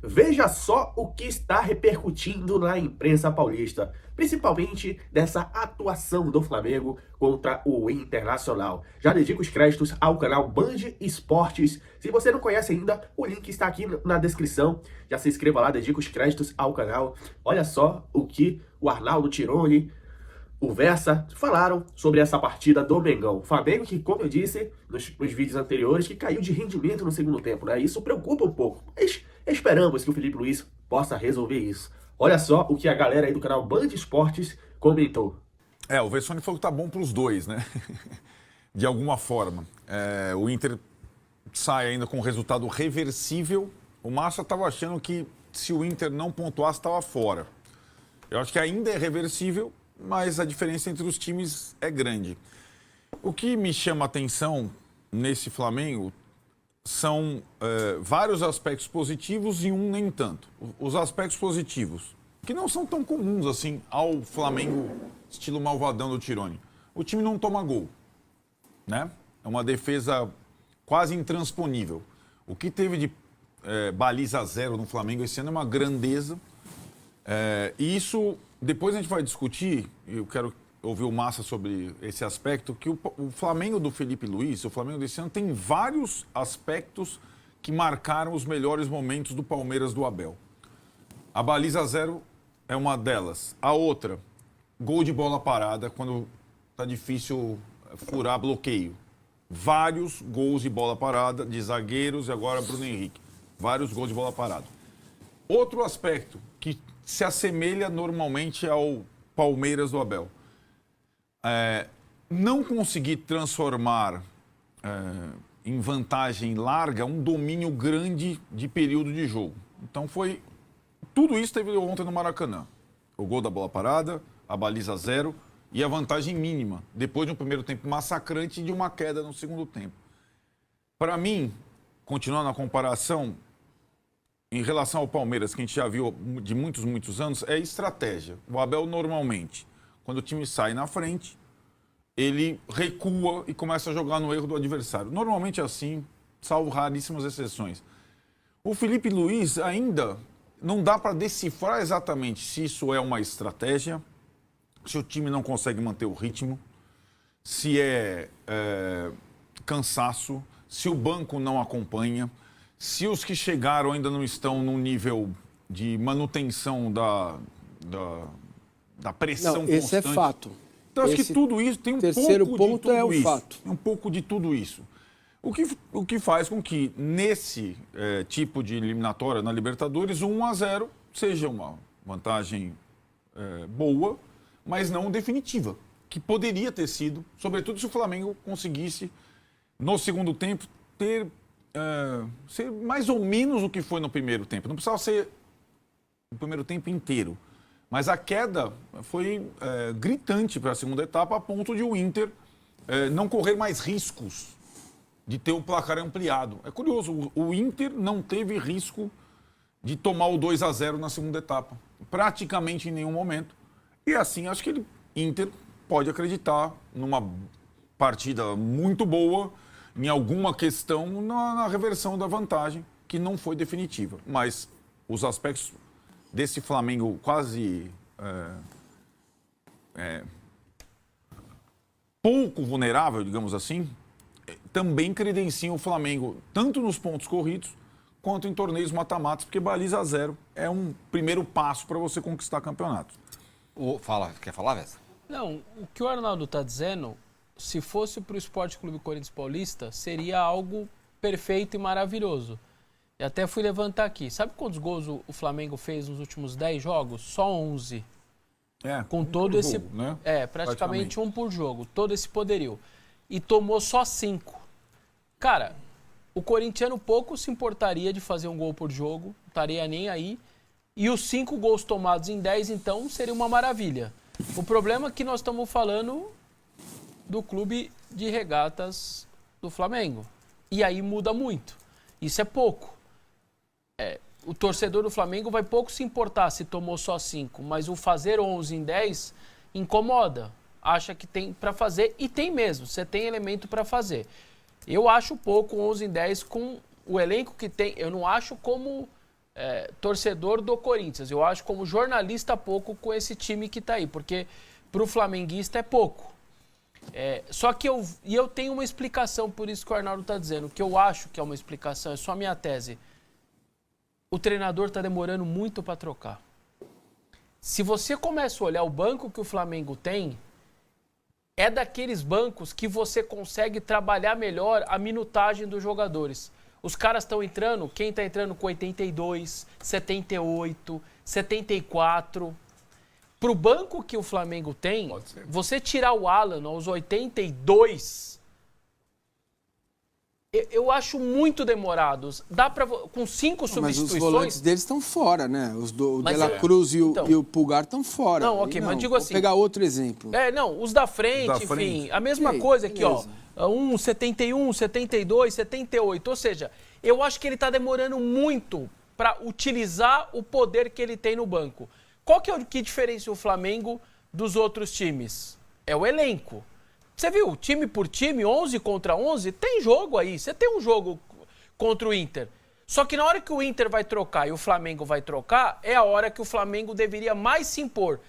Veja só o que está repercutindo na imprensa paulista, principalmente dessa atuação do Flamengo contra o Internacional. Já dedico os créditos ao canal Band Esportes. Se você não conhece ainda, o link está aqui na descrição. Já se inscreva lá, dedico os créditos ao canal. Olha só o que o Arnaldo Tironi, o Versa, falaram sobre essa partida do Mengão. Flamengo que, como eu disse nos vídeos anteriores, que caiu de rendimento no segundo tempo, né? Isso preocupa um pouco, mas esperamos que o Felipe Luiz possa resolver isso. Olha só o que a galera aí do canal Band Esportes comentou. O Vessone falou que tá bom pros dois, né? De alguma forma. O Inter sai ainda com um resultado reversível. O Massa estava achando que se o Inter não pontuasse, estava fora. Eu acho que ainda é reversível, mas a diferença entre os times é grande. O que me chama a atenção nesse Flamengo são vários aspectos positivos e um nem tanto. Os aspectos positivos, que não são tão comuns assim ao Flamengo estilo malvadão do Tironi. O time não toma gol, né? É uma defesa quase intransponível. O que teve de baliza zero no Flamengo esse ano é uma grandeza. E isso, depois a gente vai discutir, eu quero ouvir o Massa sobre esse aspecto, que o Flamengo do Felipe Luiz, o Flamengo desse ano, tem vários aspectos que marcaram os melhores momentos do Palmeiras do Abel. A baliza zero é uma delas. A outra, gol de bola parada, quando tá difícil furar bloqueio. Vários gols de bola parada, de zagueiros e agora Bruno Henrique. Vários gols de bola parada. Outro aspecto que se assemelha normalmente ao Palmeiras do Abel. Não conseguir transformar em vantagem larga um domínio grande de período de jogo. Então tudo isso teve ontem no Maracanã. O gol da bola parada, a baliza zero e a vantagem mínima, depois de um primeiro tempo massacrante e de uma queda no segundo tempo. Para mim, continuando a comparação, em relação ao Palmeiras, que a gente já viu de muitos anos, é estratégia. O Abel, normalmente, quando o time sai na frente, ele recua e começa a jogar no erro do adversário. Normalmente é assim, salvo raríssimas exceções. O Felipe Luiz ainda não dá para decifrar exatamente se isso é uma estratégia, se o time não consegue manter o ritmo, se é cansaço, se o banco não acompanha, se os que chegaram ainda não estão num nível de manutenção da pressão constante. Esse é fato. Então, acho que tudo isso tem um terceiro pouco ponto de tudo é o isso. fato. Um pouco de tudo isso. O que faz com que, nesse tipo de eliminatória na Libertadores, 1-0 seja uma vantagem boa, mas não definitiva. Que poderia ter sido, sobretudo se o Flamengo conseguisse, no segundo tempo, ser mais ou menos o que foi no primeiro tempo. Não precisava ser o primeiro tempo inteiro. Mas a queda foi gritante para a segunda etapa, a ponto de o Inter não correr mais riscos de ter o placar ampliado. É curioso, o Inter não teve risco de tomar o 2-0 na segunda etapa. Praticamente em nenhum momento. E assim, acho que o Inter pode acreditar numa partida muito boa, em alguma questão na reversão da vantagem, que não foi definitiva. Mas os aspectos desse Flamengo quase pouco vulnerável, digamos assim, também credenciam o Flamengo, tanto nos pontos corridos, quanto em torneios mata-matas, porque baliza zero é um primeiro passo para você conquistar campeonatos. Quer falar, Vessa? Não, o que o Arnaldo está dizendo, se fosse para o Esporte Clube Corinthians Paulista, seria algo perfeito e maravilhoso. E até fui levantar aqui. Sabe quantos gols o Flamengo fez nos últimos 10 jogos? Só 11. Com todo esse... jogo, né? Praticamente um por jogo. Todo esse poderio. E tomou só 5. Cara, o corintiano pouco se importaria de fazer um gol por jogo. Não estaria nem aí. E os 5 gols tomados em 10, então, seria uma maravilha. O problema é que nós estamos falando do clube de regatas do Flamengo. E aí muda muito. Isso é pouco. O torcedor do Flamengo vai pouco se importar se tomou só 5, mas o fazer 11 em 10 incomoda. Acha que tem para fazer, e tem mesmo, você tem elemento para fazer. Eu acho pouco 11 em 10 com o elenco que tem. Eu não acho como torcedor do Corinthians. Eu acho como jornalista pouco com esse time que tá aí, porque pro flamenguista é pouco. Só que eu tenho uma explicação por isso que o Arnaldo tá dizendo, que eu acho que é uma explicação, é só a minha tese. O treinador tá demorando muito para trocar. Se você começa a olhar o banco que o Flamengo tem, é daqueles bancos que você consegue trabalhar melhor a minutagem dos jogadores. Os caras estão entrando, quem está entrando com 82, 78, 74. Pro banco que o Flamengo tem, você tirar o Alan aos 82, eu acho muito demorados. Dá para com 5 substituições. Mas os volantes deles estão fora, né? O De La Cruz e o Pulgar estão fora. Não, ok, mas digo assim... Vou pegar outro exemplo. Os da frente, enfim, a mesma coisa aqui, ó. 71, 72, 78. Ou seja, eu acho que ele está demorando muito para utilizar o poder que ele tem no banco. Qual que é o que diferencia o Flamengo dos outros times? É o elenco. Você viu, time por time, 11 contra 11, tem jogo aí. Você tem um jogo contra o Inter. Só que na hora que o Inter vai trocar e o Flamengo vai trocar, é a hora que o Flamengo deveria mais se impor.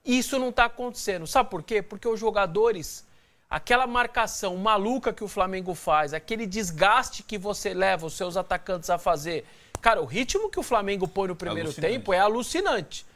E isso não está acontecendo. Sabe por quê? Porque os jogadores, aquela marcação maluca que o Flamengo faz, aquele desgaste que você leva os seus atacantes a fazer. Cara, o ritmo que o Flamengo põe no primeiro tempo é alucinante.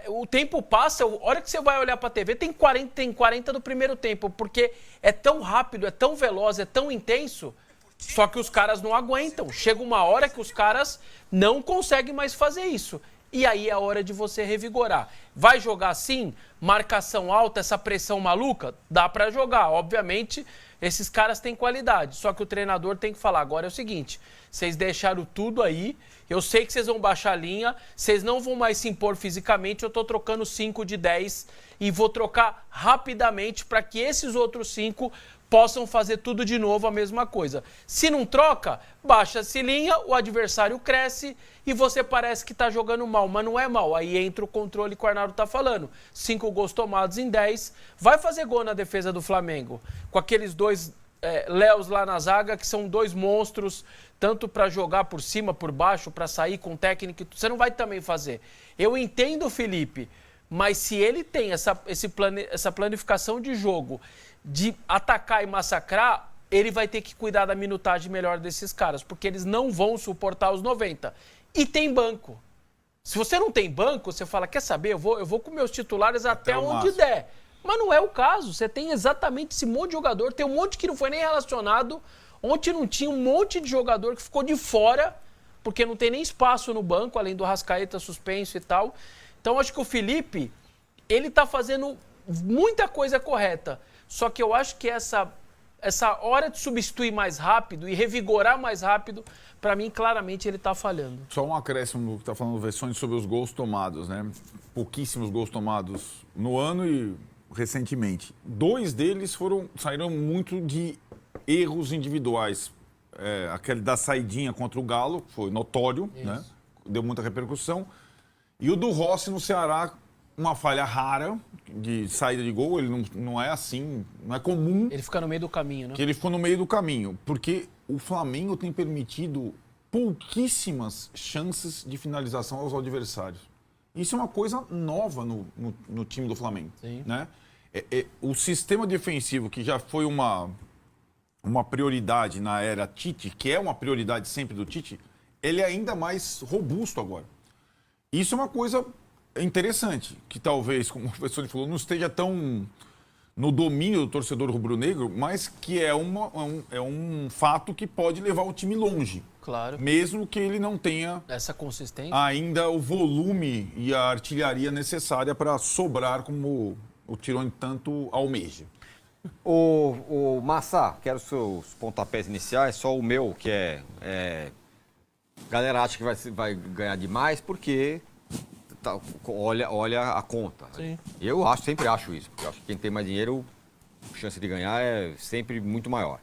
O tempo passa, a hora que você vai olhar para a TV, tem 40 do primeiro tempo, porque é tão rápido, é tão veloz, é tão intenso, só que os caras não aguentam. Chega uma hora que os caras não conseguem mais fazer isso. E aí é a hora de você revigorar. Vai jogar assim, marcação alta, essa pressão maluca? Dá para jogar. Obviamente, esses caras têm qualidade, só que o treinador tem que falar, agora é o seguinte, vocês deixaram tudo aí, eu sei que vocês vão baixar a linha, vocês não vão mais se impor fisicamente, eu tô trocando 5 de 10 e vou trocar rapidamente para que esses outros 5 possam fazer tudo de novo a mesma coisa. Se não troca, baixa-se linha, o adversário cresce e você parece que tá jogando mal, mas não é mal. Aí entra o controle que o Arnaldo tá falando. 5 gols tomados em 10, vai fazer gol na defesa do Flamengo. Com aqueles 2 Léos lá na zaga, que são 2 monstros, tanto para jogar por cima, por baixo, para sair com técnica, você não vai também fazer. Eu entendo, Felipe, mas se ele tem essa planificação de jogo, de atacar e massacrar, ele vai ter que cuidar da minutagem melhor desses caras, porque eles não vão suportar os 90. E tem banco. Se você não tem banco, você fala, quer saber, eu vou com meus titulares até onde der. Mas não é o caso. Você tem exatamente esse monte de jogador, tem um monte que não foi nem relacionado. Ontem não tinha um monte de jogador que ficou de fora, porque não tem nem espaço no banco, além do Arrascaeta suspenso e tal. Então, acho que o Felipe, ele tá fazendo muita coisa correta. Só que eu acho que essa hora de substituir mais rápido e revigorar mais rápido, para mim, claramente, ele tá falhando. Só um acréscimo do que tá falando o Vessone sobre os gols tomados, né? Pouquíssimos gols tomados no ano e recentemente. 2 deles saíram muito de erros individuais. Aquele da saidinha contra o Galo, foi notório, né? Deu muita repercussão. E o do Rossi no Ceará, uma falha rara de saída de gol, ele não é assim, não é comum. Ele fica no meio do caminho, né? Que ele ficou no meio do caminho, porque o Flamengo tem permitido pouquíssimas chances de finalização aos adversários. Isso é uma coisa nova no time do Flamengo. Sim. Né? O sistema defensivo, que já foi uma prioridade na era Tite, que é uma prioridade sempre do Tite, ele é ainda mais robusto agora. Isso é uma coisa interessante, que talvez, como o professor falou, não esteja tão no domínio do torcedor rubro-negro, mas que é um fato que pode levar o time longe. Claro. Mesmo que ele não tenha essa consistência, ainda o volume e a artilharia necessária para sobrar como o Tirone tanto almeja. O Massa, quero seus pontapés iniciais, só o meu, que a galera acha que vai ganhar demais porque olha a conta. Sim. Eu sempre acho isso, porque eu acho que quem tem mais dinheiro, a chance de ganhar é sempre muito maior.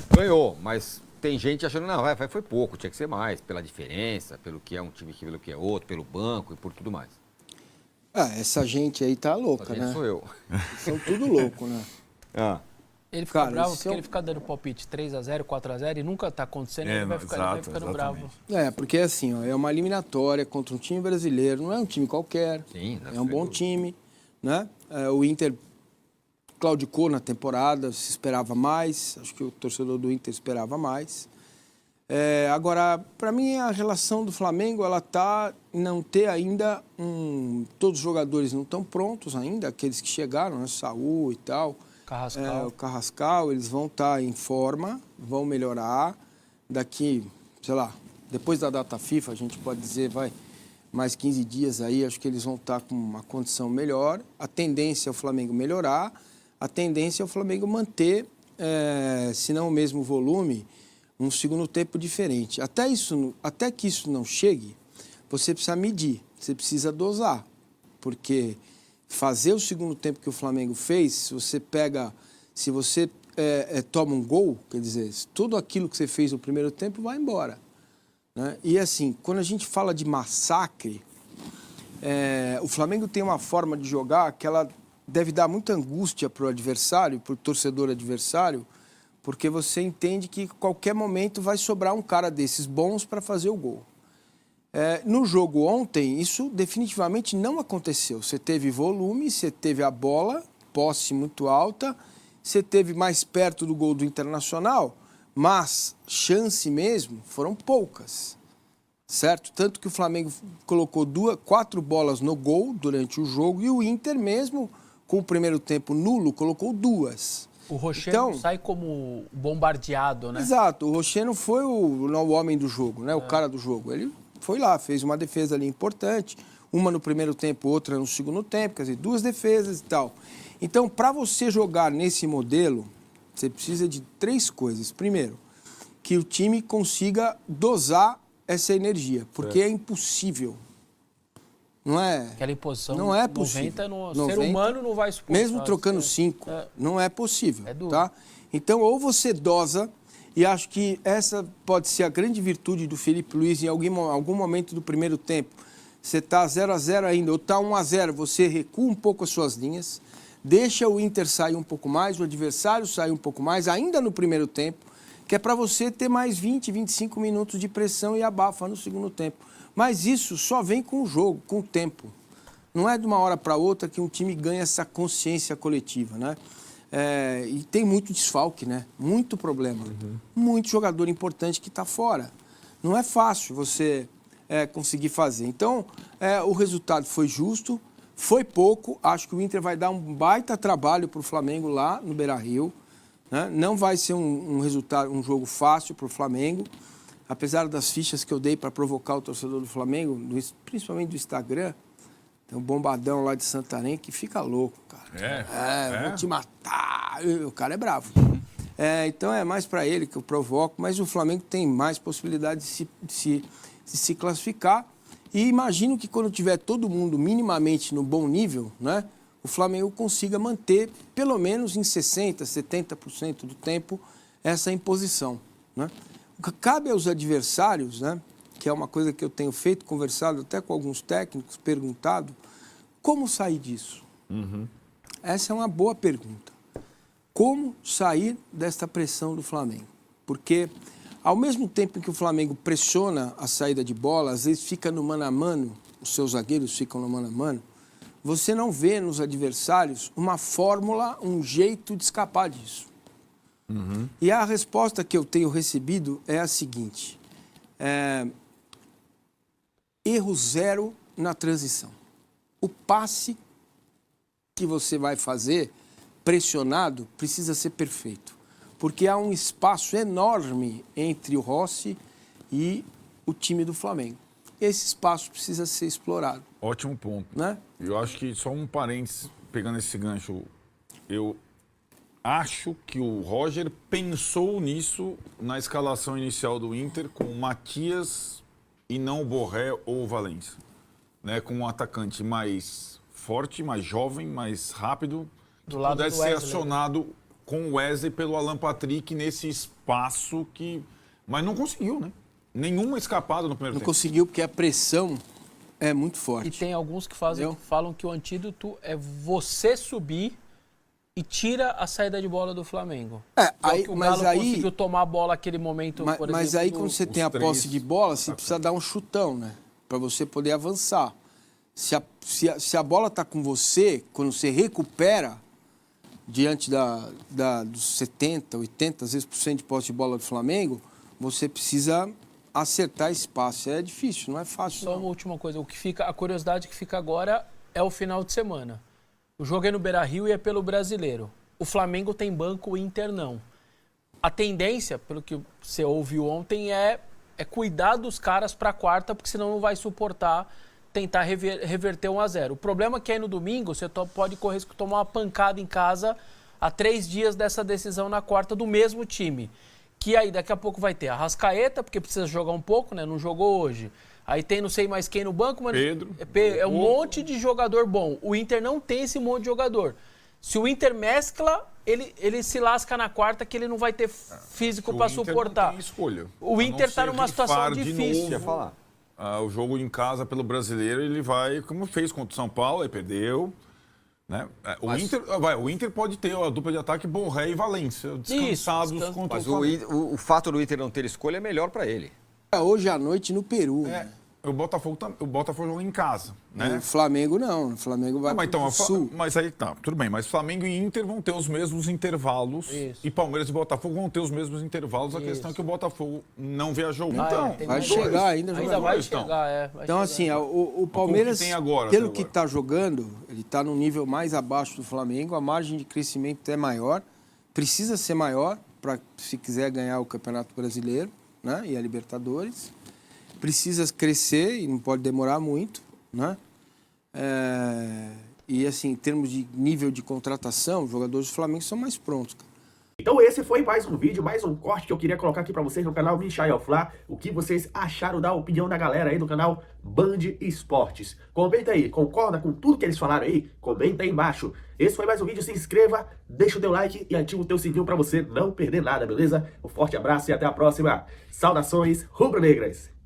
Ganhou, mas tem gente achando, não, foi pouco, tinha que ser mais, pela diferença, pelo que é um time, pelo que é outro, pelo banco e por tudo mais. Essa gente aí tá louca, Essa gente né? sou eu. São tudo louco, né? Ele fica Cara, bravo esse porque é um- ele fica dando palpite 3-0, 4-0 e nunca tá acontecendo, ele vai ficando bravo. Porque assim, ó, é uma eliminatória contra um time brasileiro, não é um time qualquer, Sim, é um bom time, né? O Inter claudicou na temporada, se esperava mais, acho que o torcedor do Inter esperava mais. Agora, para mim, a relação do Flamengo, ela tá não ter ainda todos os jogadores não estão prontos ainda, aqueles que chegaram, né? Saúl e tal. Carrascal. O Carrascal, eles vão estar em forma, vão melhorar. Daqui, sei lá, depois da data FIFA, a gente pode dizer, mais 15 dias aí, acho que eles vão estar com uma condição melhor. A tendência é o Flamengo melhorar, a tendência é o Flamengo manter, se não o mesmo volume, um segundo tempo diferente. Até que isso não chegue, você precisa medir, você precisa dosar, porque fazer o segundo tempo que o Flamengo fez, se você toma um gol, quer dizer, tudo aquilo que você fez no primeiro tempo vai embora, né? E assim, quando a gente fala de massacre, o Flamengo tem uma forma de jogar que ela deve dar muita angústia para o adversário, para o torcedor adversário, porque você entende que a qualquer momento vai sobrar um cara desses bons para fazer o gol. No jogo ontem, isso definitivamente não aconteceu. Você teve volume, você teve a bola, posse muito alta, você teve mais perto do gol do Internacional, mas chance mesmo foram poucas, certo? Tanto que o Flamengo colocou 4 bolas no gol durante o jogo e o Inter mesmo, com o primeiro tempo nulo, colocou 2. O Rocher sai como bombardeado, né? Exato, o Rocher não foi o homem do jogo, né? O cara do jogo. Ele foi lá, fez uma defesa ali importante, uma no primeiro tempo, outra no segundo tempo, quer dizer, 2 defesas e tal. Então, para você jogar nesse modelo, você precisa de 3 coisas. Primeiro, que o time consiga dosar essa energia, porque é impossível. Não é? Aquela imposição não é possível. 90 no ser humano não vai suportar. Mesmo trocando 5, não é possível. É duro. Tá? Então, ou você dosa, e acho que essa pode ser a grande virtude do Felipe Luiz em algum momento do primeiro tempo. Você está 0-0 ainda, ou está 1-0, você recua um pouco as suas linhas, deixa o Inter sair um pouco mais, o adversário sair um pouco mais, ainda no primeiro tempo, que é para você ter mais 20, 25 minutos de pressão e abafa no segundo tempo. Mas isso só vem com o jogo, com o tempo. Não é de uma hora para outra que um time ganha essa consciência coletiva, né? E tem muito desfalque, né? Muito problema. Muito jogador importante que está fora. Não é fácil você conseguir fazer. Então, o resultado foi justo, foi pouco. Acho que o Inter vai dar um baita trabalho para o Flamengo lá no Beira-Rio, né? Não vai ser um jogo fácil para o Flamengo. Apesar das fichas que eu dei para provocar o torcedor do Flamengo, principalmente do Instagram, tem um bombadão lá de Santarém que fica louco, cara. Vou te matar. O cara é bravo. Então é mais para ele que eu provoco, mas o Flamengo tem mais possibilidade de se classificar. E imagino que quando tiver todo mundo minimamente no bom nível, né, o Flamengo consiga manter pelo menos em 60%, 70% do tempo essa imposição, né? O que cabe aos adversários, né, que é uma coisa que eu tenho feito, conversado até com alguns técnicos, perguntado, como sair disso? Essa é uma boa pergunta. Como sair desta pressão do Flamengo? Porque, ao mesmo tempo que o Flamengo pressiona a saída de bola, às vezes fica no mano a mano, os seus zagueiros ficam no mano a mano, você não vê nos adversários uma fórmula, um jeito de escapar disso. E a resposta que eu tenho recebido é a seguinte: erro zero na transição. O passe que você vai fazer, pressionado, precisa ser perfeito. Porque há um espaço enorme entre o Rossi e o time do Flamengo. Esse espaço precisa ser explorado. Ótimo ponto. Né? Eu acho que, só um parênteses, pegando esse gancho, eu acho que o Roger pensou nisso na escalação inicial do Inter com o Matias e não o Borré ou o Valencia, né? Com um atacante mais forte, mais jovem, mais rápido, que pudesse ser acionado com o Wesley pelo Alan Patrick nesse espaço que... Mas não conseguiu, né? Nenhuma escapada no primeiro tempo. Não conseguiu porque a pressão é muito forte. E tem alguns que falam que o antídoto é você subir e tira a saída de bola do Flamengo. Aí, Que o mas Galo aí, conseguiu tomar a bola naquele momento, por mas exemplo, aí quando você tem a posse de bola, você precisa dar um chutão, né? Para você poder avançar. Se a bola está com você, quando você recupera, diante dos 70%, 80%, às vezes, por cento de posse de bola do Flamengo, você precisa acertar espaço. É difícil, não é fácil. Só uma última coisa, a curiosidade que fica agora é o final de semana. O jogo é no Beira-Rio e é pelo Brasileiro. O Flamengo tem banco, o Inter não. A tendência, pelo que você ouviu ontem, é cuidar dos caras para quarta, porque senão não vai suportar tentar reverter 1-0. O problema é que aí no domingo você pode correr risco de tomar uma pancada em casa a 3 dias dessa decisão na quarta do mesmo time. Que aí daqui a pouco vai ter a Arrascaeta, porque precisa jogar um pouco, né? Não jogou hoje. Aí tem não sei mais quem no banco, mas Pedro. É um monte de jogador bom. O Inter não tem esse monte de jogador. Se o Inter mescla, ele se lasca na quarta, que ele não vai ter físico para suportar. Não tem escolha. O Inter está numa situação difícil. De novo, o jogo em casa pelo Brasileiro, ele vai, como fez contra o São Paulo, aí perdeu. Né? O Inter pode ter a dupla de ataque Borré e Valência, descansados contra mas o Flamengo. o fato do Inter não ter escolha é melhor para ele. Hoje à noite no Peru. Né? O Botafogo joga em casa, né? O Flamengo não. O Flamengo vai mas, pro Sul. Mas aí tá, tudo bem. Mas Flamengo e Inter vão ter os mesmos intervalos. Isso. E Palmeiras e Botafogo vão ter os mesmos intervalos. A questão é que o Botafogo não viajou. Vai chegar ainda. Vai chegar. Então, assim, o Palmeiras, tem agora, pelo que está jogando, ele está num nível mais abaixo do Flamengo. A margem de crescimento é maior. Precisa ser maior para se quiser ganhar o Campeonato Brasileiro, né? E a Libertadores. Precisa crescer e não pode demorar muito, né? E assim, em termos de nível de contratação, os jogadores do Flamengo são mais prontos. Então esse foi mais um vídeo, mais um corte que eu queria colocar aqui pra vocês no canal Michael Flá. O que vocês acharam da opinião da galera aí do canal Band Esportes. Comenta aí, concorda com tudo que eles falaram aí? Comenta aí embaixo. Esse foi mais um vídeo, se inscreva, deixa o teu like e ativa o teu sininho pra você não perder nada, beleza? Um forte abraço e até a próxima. Saudações rubro-negras!